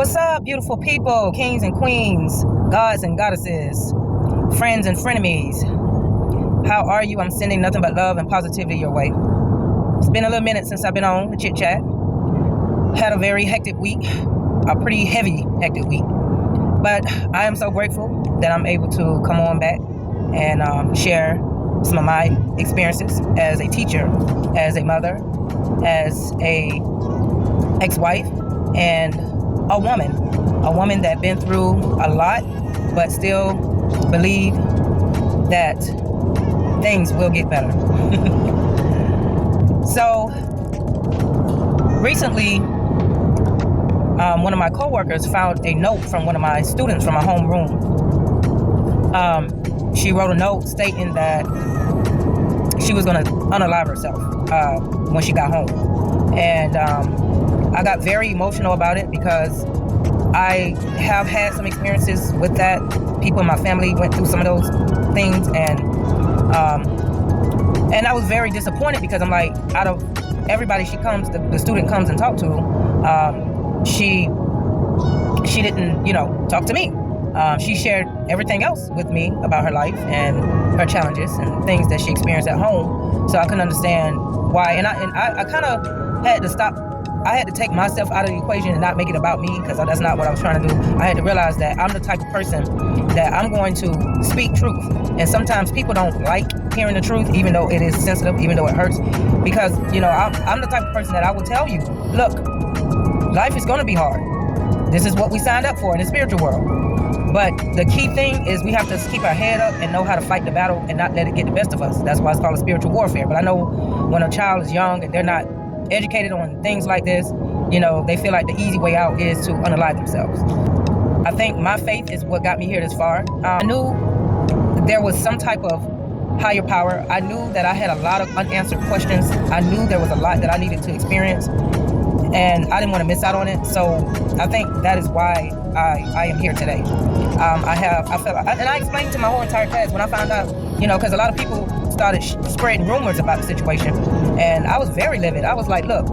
What's up, beautiful people, kings and queens, gods and goddesses, friends and frenemies? How are you? I'm sending nothing but love and positivity your way. It's been a little minute since I've been on the chit chat. Had a very hectic week, a pretty heavy hectic week. But I am so grateful that I'm able to come on back and share some of my experiences as a teacher, as a mother, as a ex-wife, and a woman that been through a lot, but still believe that things will get better. So recently, one of my coworkers found a note from one of my students from my homeroom. She wrote a note stating that she was going to unalive herself when she got home. And I got very emotional about it because I have had some experiences with that. People in my family went through some of those things, and I was very disappointed because I'm like, out of everybody the student comes and talk to, she didn't, talk to me. She shared everything else with me about her life and her challenges and things that she experienced at home. So I couldn't understand why, and I kind of had to stop. I had to take myself out of the equation and not make it about me, because that's not what I was trying to do. I had to realize that I'm the type of person that I'm going to speak truth. And sometimes people don't like hearing the truth, even though it is sensitive, even though it hurts. Because, I'm the type of person that I will tell you, look, life is going to be hard. This is what we signed up for in the spiritual world. But the key thing is we have to keep our head up and know how to fight the battle and not let it get the best of us. That's why it's called a spiritual warfare. But I know when a child is young and they're not educated on things like this, they feel like the easy way out is to unalive themselves. I think my faith is what got me here this far. I knew there was some type of higher power. I knew that I had a lot of unanswered questions. I knew there was a lot that I needed to experience, and I didn't want to miss out on it. So I think that is why I am here today. I explained to my whole entire class when I found out, because a lot of people started spreading rumors about the situation, and I was very livid. I was like, look,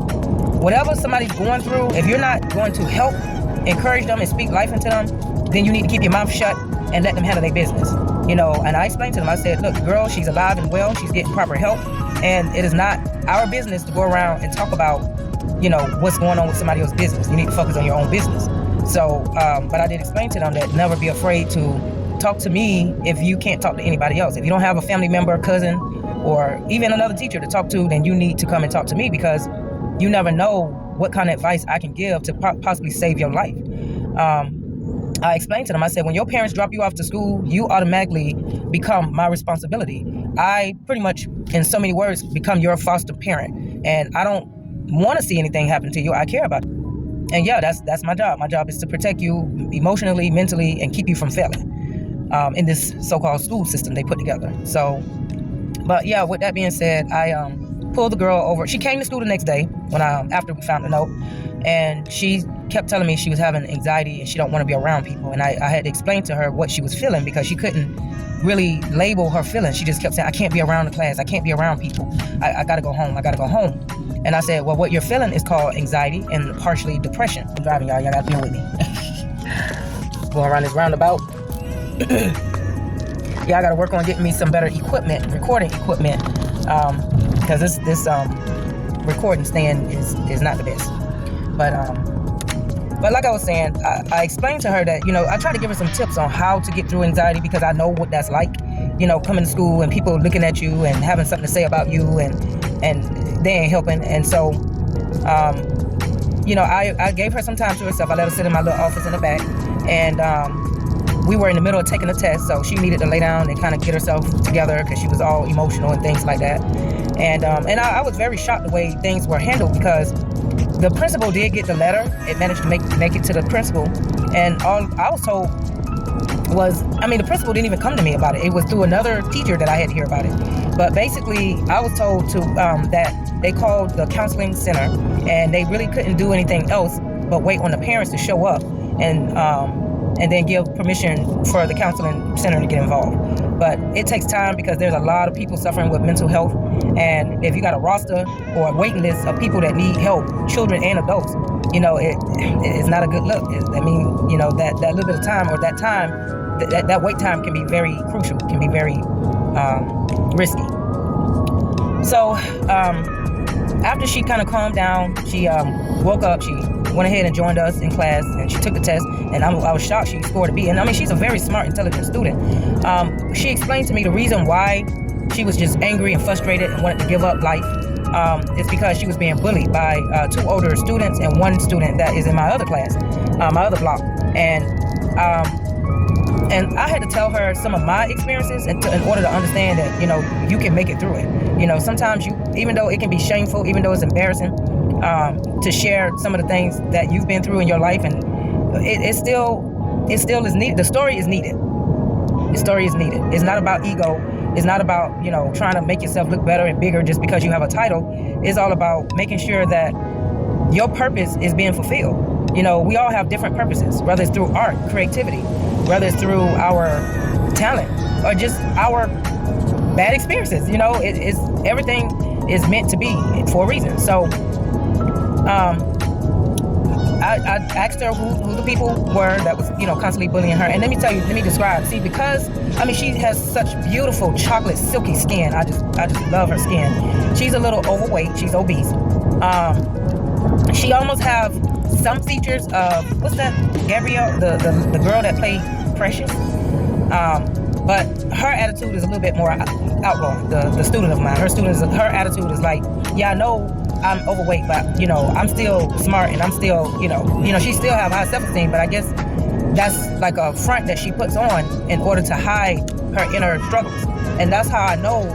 whatever somebody's going through, if you're not going to help encourage them and speak life into them, then you need to keep your mouth shut and let them handle their business. And I explained to them, I said, look, the girl, she's alive and well, she's getting proper help, and it is not our business to go around and talk about what's going on with somebody else's business. You need to focus on your own business. So, but I did explain to them that never be afraid to talk to me if you can't talk to anybody else. If you don't have a family member, cousin, or even another teacher to talk to, then you need to come and talk to me, because you never know what kind of advice I can give to possibly save your life. I explained to them, I said, when your parents drop you off to school, you automatically become my responsibility. I pretty much, in so many words, become your foster parent, and I don't want to see anything happen to you. I care about you. And yeah, that's my job. My job is to protect you emotionally, mentally, and keep you from failing in this so-called school system they put together. So, but yeah, with that being said, I pulled the girl over. She came to school the next day after we found the note, and she kept telling me she was having anxiety and she don't want to be around people. And I had to explain to her what she was feeling, because she couldn't really label her feelings. She just kept saying, I can't be around the class. I can't be around people. I got to go home. I got to go home. And I said, well, what you're feeling is called anxiety and partially depression. I'm driving, y'all. Y'all got to bear with me. Going around this roundabout. Yeah, I got to work on getting me some better equipment, recording equipment, because this recording stand is not the best. But like I was saying, I explained to her that, I try to give her some tips on how to get through anxiety, because I know what that's like, coming to school and people looking at you and having something to say about you, and they ain't helping. And so, I gave her some time to herself. I let her sit in my little office in the back, and we were in the middle of taking a test, so she needed to lay down and kind of get herself together because she was all emotional and things like that. And I was very shocked the way things were handled, because the principal did get the letter. It managed to make it to the principal, and all I was told was, the principal didn't even come to me about it. It was through another teacher that I had to hear about it. But basically, I was told to that they called the counseling center, and they really couldn't do anything else but wait on the parents to show up and then give permission for the counseling center to get involved. but it takes time because there's a lot of people suffering with mental health. And if you got a roster or a waiting list of people that need help, children and adults, it's not a good look. I mean, that little bit of time or that wait time can be very crucial, can be very risky. So after she kind of calmed down, she woke up, she went ahead and joined us in class, and she took the test, and I was shocked she scored a B. And I mean, she's a very smart, intelligent student. She explained to me the reason why she was just angry and frustrated and wanted to give up life. It's because she was being bullied by 2 older students and 1 student that is in my other class, my other block. And I had to tell her some of my experiences in order to understand that, you can make it through it. Sometimes even though it can be shameful, even though it's embarrassing, to share some of the things that you've been through in your life, and it still is needed. The story is needed. The story is needed. It's not about ego. It's not about, trying to make yourself look better and bigger just because you have a title. It's all about making sure that your purpose is being fulfilled. We all have different purposes, whether it's through art, creativity, whether it's through our talent, or just our bad experiences. It's everything is meant to be for a reason. So I asked her who the people were that was, constantly bullying her. And let me describe. See, because, she has such beautiful chocolate silky skin. I just love her skin. She's a little overweight. She's obese. She almost have some features of, what's that, Gabrielle, the girl that played Precious. But her attitude is a little bit more outgoing. The student of mine, her attitude is like, yeah, I know I'm overweight, but I'm still smart, and I'm still, she still have high self-esteem, but I guess that's like a front that she puts on in order to hide her inner struggles. And that's how I know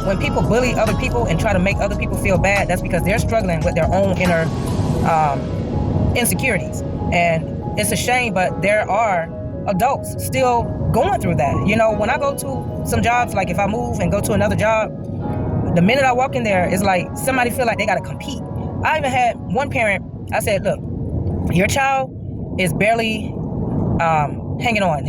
when people bully other people and try to make other people feel bad, that's because they're struggling with their own inner insecurities. And it's a shame, but there are adults still going through that. When I go to some jobs, like if I move and go to another job, the minute I walk in there, it's like somebody feel like they got to compete. I even had one parent, I said, look, your child is barely hanging on,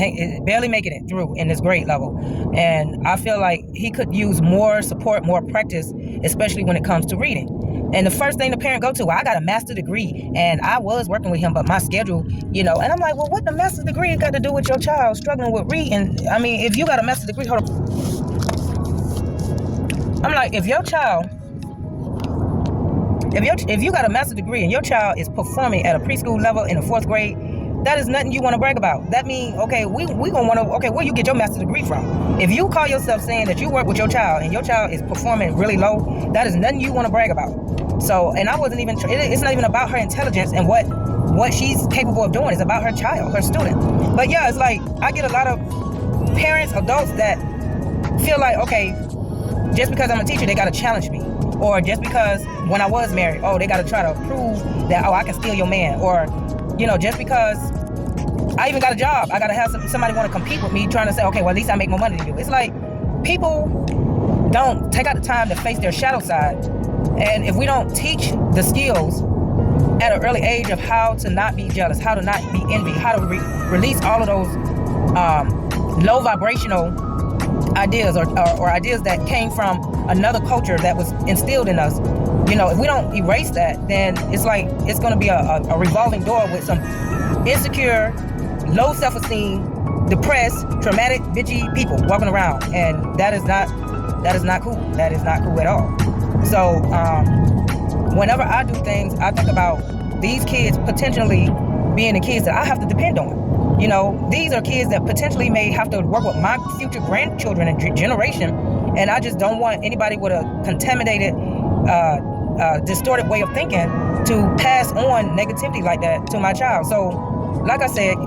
barely making it through in this grade level. And I feel like he could use more support, more practice, especially when it comes to reading. And the first thing the parent go to, well, I got a master's degree, and I was working with him, but my schedule, and I'm like, well, what the master's degree got to do with your child struggling with reading? I mean, if you got a master's degree, hold on. I'm like, if your child, if you got a master's degree and your child is performing at a preschool level in the 4th grade, that is nothing you want to brag about. That means, okay, we gonna want to, okay, where you get your master's degree from? If you call yourself saying that you work with your child and your child is performing really low, that is nothing you want to brag about. So, and I wasn't even, it's not even about her intelligence and what she's capable of doing. It's about her child, her student. But yeah, it's like, I get a lot of parents, adults that feel like, okay, just because I'm a teacher, they got to challenge me. Or just because when I was married, they got to try to prove that, I can steal your man. Or, just because I even got a job, I got to have somebody want to compete with me trying to say, okay, well, at least I make more money than you. It's like people don't take out the time to face their shadow side. And if we don't teach the skills at an early age of how to not be jealous, how to not be envy, how to release all of those low vibrational ideas or ideas that came from another culture that was instilled in us, if we don't erase that, then it's like it's going to be a revolving door with some insecure, low self-esteem, depressed, traumatic, bitchy people walking around, and that is not cool. That is not cool at all. So whenever I do things, I think about these kids potentially being the kids that I have to depend on. These are kids that potentially may have to work with my future grandchildren and generation, and I just don't want anybody with a contaminated, distorted way of thinking to pass on negativity like that to my child. So, like I said,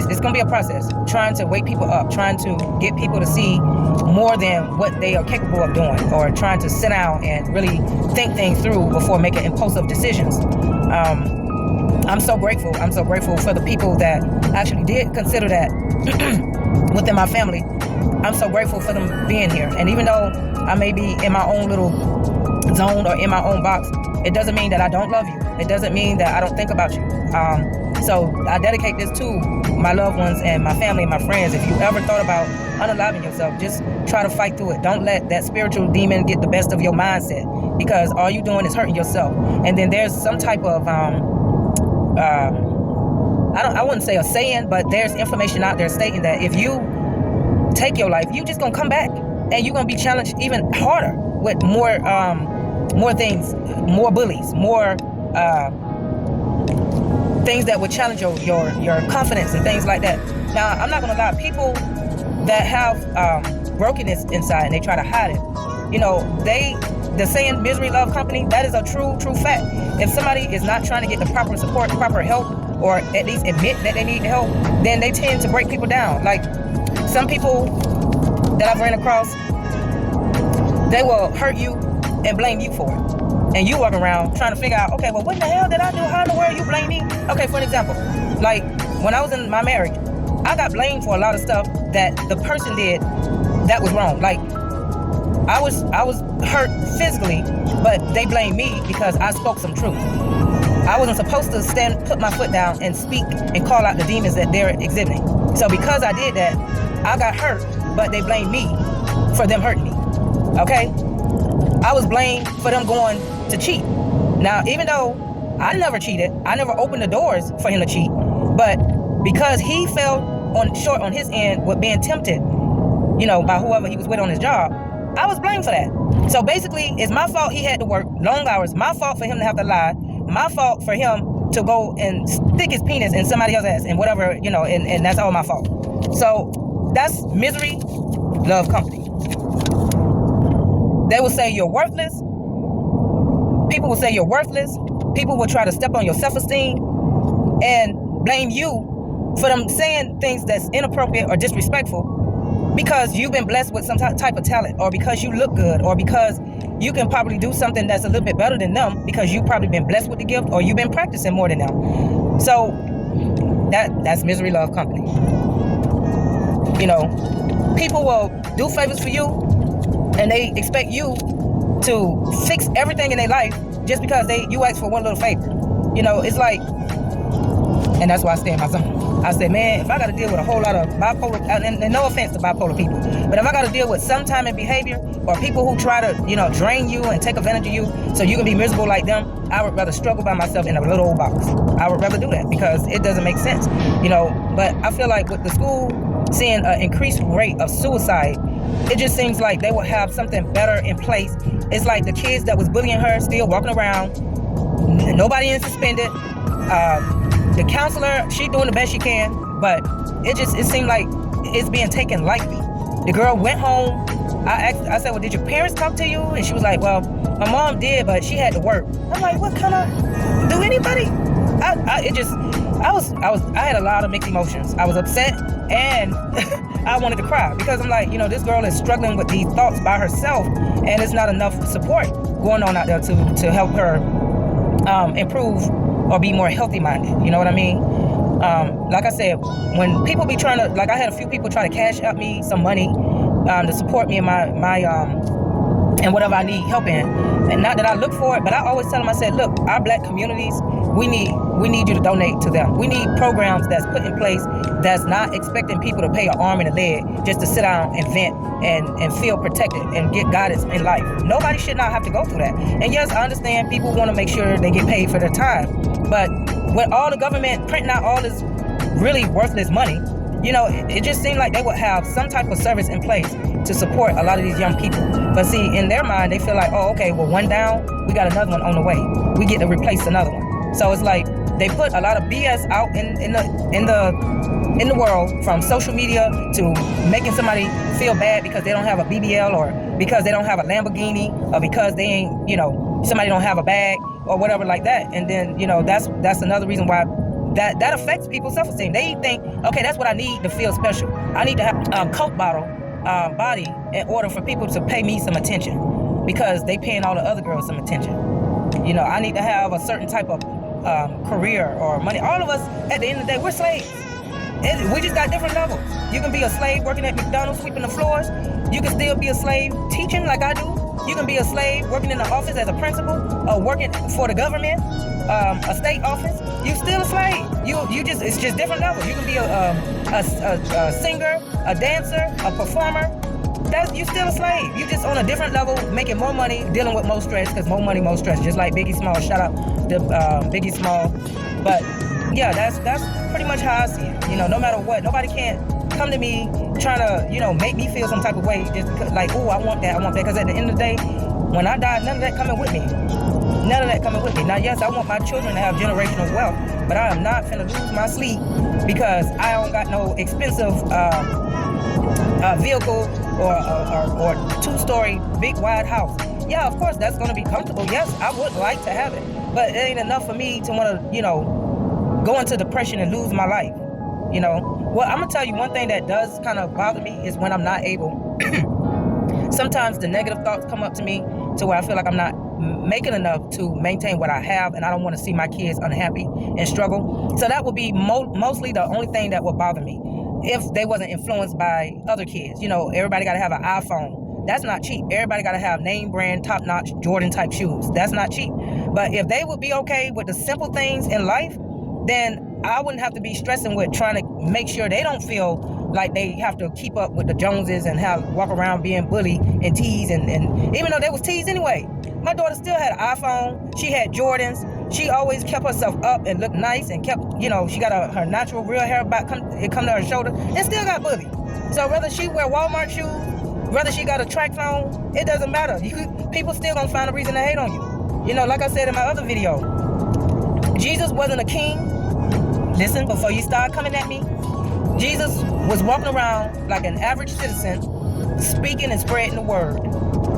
it's gonna be a process trying to wake people up, trying to get people to see more than what they are capable of doing, or trying to sit down and really think things through before making impulsive decisions. I'm so grateful. I'm so grateful for the people that actually did consider that within my family. I'm so grateful for them being here. And even though I may be in my own little zone or in my own box, it doesn't mean that I don't love you. It doesn't mean that I don't think about you. So I dedicate this to my loved ones and my family and my friends. If you ever thought about unaliving yourself, just try to fight through it. Don't let that spiritual demon get the best of your mindset, because all you're doing is hurting yourself. And then there's some type of I wouldn't say a saying, but there's information out there stating that if you take your life, you just gonna come back and you're gonna be challenged even harder with more things, more bullies, more things that would challenge your confidence and things like that. Now, I'm not gonna lie, people that have brokenness inside and they try to hide it, the saying misery love company, that is a true fact. If somebody is not trying to get the proper support, proper help, or at least admit that they need help, then they tend to break people down. Like some people that I've ran across, they will hurt you and blame you for it. And you walk around trying to figure out, okay, well, what the hell did I do? How in the world you blame me? Okay, for an example, like when I was in my marriage, I got blamed for a lot of stuff that the person did that was wrong. Like I was hurt physically, but they blamed me because I spoke some truth. I wasn't supposed to put my foot down and speak and call out the demons that they're exhibiting. So because I did that, I got hurt, but they blamed me for them hurting me. Okay? I was blamed for them going to cheat. Now, even though I never cheated, I never opened the doors for him to cheat, but because he fell short on his end with being tempted, by whoever he was with on his job, I was blamed for that. So basically, it's my fault he had to work long hours, my fault for him to have to lie, my fault for him to go and stick his penis in somebody else's ass and whatever, and that's all my fault. So that's misery, love company. They will say you're worthless. People will say you're worthless. People will try to step on your self-esteem and blame you for them saying things that's inappropriate or disrespectful because you've been blessed with some type of talent, or because you look good, or because you can probably do something that's a little bit better than them because you've probably been blessed with the gift, or you've been practicing more than them. So that's misery love company. People will do favors for you and they expect you to fix everything in their life just because you asked for one little favor. It's like, and that's why I stay in my zone. I said, man, if I got to deal with a whole lot of bipolar, and no offense to bipolar people, but if I got to deal with sometime behavior or people who try to, drain you and take advantage of you so you can be miserable like them, I would rather struggle by myself in a little old box. I would rather do that because it doesn't make sense, But I feel like with the school seeing an increased rate of suicide, it just seems like they will have something better in place. It's like the kids that was bullying her still walking around, nobody is suspended. The counselor, she doing the best she can, but it seemed like it's being taken lightly. The girl went home. I said, well, did your parents talk to you? And she was like, well, my mom did, but she had to work. I'm like, what kind of, do anybody? I had a lot of mixed emotions. I was upset and I wanted to cry because I'm like, this girl is struggling with these thoughts by herself, and it's not enough support going on out there to help her improve or be more healthy minded. You know what I mean? Like I said, when people be trying to, like I had a few people try to cash out me some money to support me in my and whatever I need help in. And not that I look for it, but I always tell them, I said, look, our black communities, we need you to donate to them. We need programs that's put in place that's not expecting people to pay an arm and a leg just to sit down and vent and feel protected and get guidance in life. Nobody should not have to go through that. And yes, I understand people want to make sure they get paid for their time. But with all the government printing out all this really worthless money, it just seemed like they would have some type of service in place to support a lot of these young people. But see, in their mind, they feel like, oh, okay, well, one down, we got another one on the way. We get to replace another one. So it's like they put a lot of BS out in the world, from social media to making somebody feel bad because they don't have a BBL, or because they don't have a Lamborghini, or because they ain't, somebody don't have a bag or whatever like that. And then, that's another reason why that affects people's self-esteem. They think, okay, that's what I need to feel special. I need to have Coke bottle body in order for people to pay me some attention because they paying all the other girls some attention. I need to have a certain type of career or money. All of us, at the end of the day, we're slaves. We just got different levels. You can be a slave working at McDonald's sweeping the floors. You can still be a slave teaching like I do. You can be a slave working in the office as a principal or working for the government, a state office. You still a slave. It's just different levels. You can be a singer, a dancer, a performer. You still a slave. You just on a different level, making more money, dealing with more stress, because more money, more stress. Just like Biggie Small. Shout out to Biggie Small. But yeah, that's pretty much how I see it. No matter what, nobody can't come to me trying to, make me feel some type of way, just because, like, oh, I want that. Because at the end of the day, when I die, none of that coming with me. None of that coming with me. Now, yes, I want my children to have generational wealth, but I am not finna lose my sleep because I don't got no expensive vehicle or two-story big wide house. Yeah, of course, that's gonna be comfortable. Yes, I would like to have it, but it ain't enough for me to want to, go into depression and lose my life. Well, I'm gonna tell you one thing that does kind of bother me is when I'm not able. Sometimes the negative thoughts come up to me to where I feel like I'm not making enough to maintain what I have, and I don't want to see my kids unhappy and struggle. So that would be mostly the only thing that would bother me if they wasn't influenced by other kids. Everybody got to have an iPhone. That's not cheap. Everybody got to have name brand, top-notch Jordan type shoes. That's not cheap. But if they would be okay with the simple things in life, then I wouldn't have to be stressing with trying to make sure they don't feel like they have to keep up with the Joneses and walk around being bullied and teased. And even though they was teased anyway, my daughter still had an iPhone. She had Jordans. She always kept herself up and looked nice and kept, she got her natural real hair back, it come to her shoulder, and still got bullied. So whether she wear Walmart shoes, whether she got a track phone, it doesn't matter. People still gonna find a reason to hate on you. Like I said in my other video, Jesus wasn't a king. Listen, before you start coming at me, Jesus was walking around like an average citizen, speaking and spreading the word,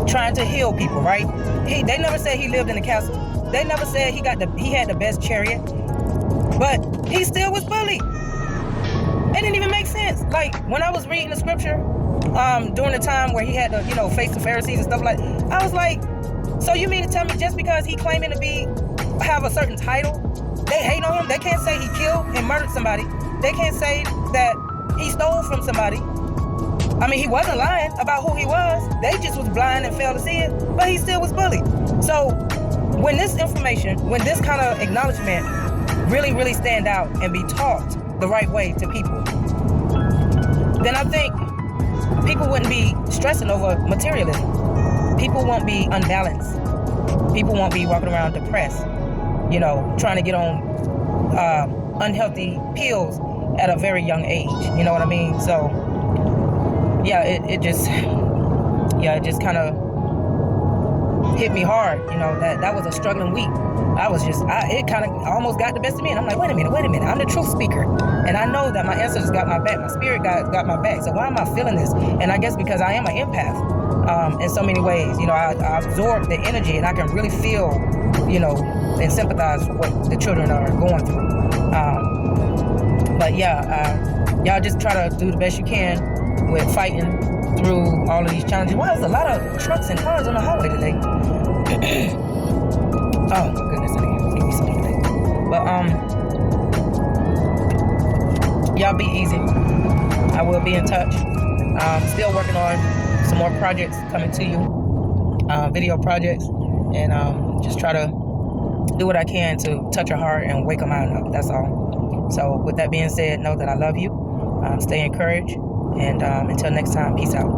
trying to heal people, right? They never said he lived in a castle. They never said he had the best chariot, but he still was bullied. It didn't even make sense. Like when I was reading the scripture, during the time where he had to, face the Pharisees and stuff like that, I was like, so you mean to tell me just because he claiming to have a certain title, they hate on him? They can't say he killed and murdered somebody. They can't say that he stole from somebody. I mean, he wasn't lying about who he was. They just was blind and failed to see it, but he still was bullied. So when this information, when this kind of acknowledgement really, really stand out and be taught the right way to people, then I think people wouldn't be stressing over materialism. People won't be unbalanced. People won't be walking around depressed, trying to get on unhealthy pills at a very young age. You know what I mean? So yeah, it just kind of hit me hard. That was a struggling week. It kind of almost got the best of me, and I'm like, wait a minute, I'm the truth speaker, and I know that my ancestors got my back, my spirit got my back. So why am I feeling this? And I guess because I am an empath in so many ways. I absorb the energy, and I can really feel, and sympathize for what the children are going through. But yeah, y'all just try to do the best you can with fighting through all of these challenges. Wow, there's a lot of trucks and cars on the highway today. Oh my goodness, I need to give me something today. But y'all be easy. I will be in touch. Still working on some more projects coming to you, video projects, and just try to do what I can to touch your heart and wake a mind up. That's all. So with that being said, know that I love you. Stay encouraged, and until next time, peace out.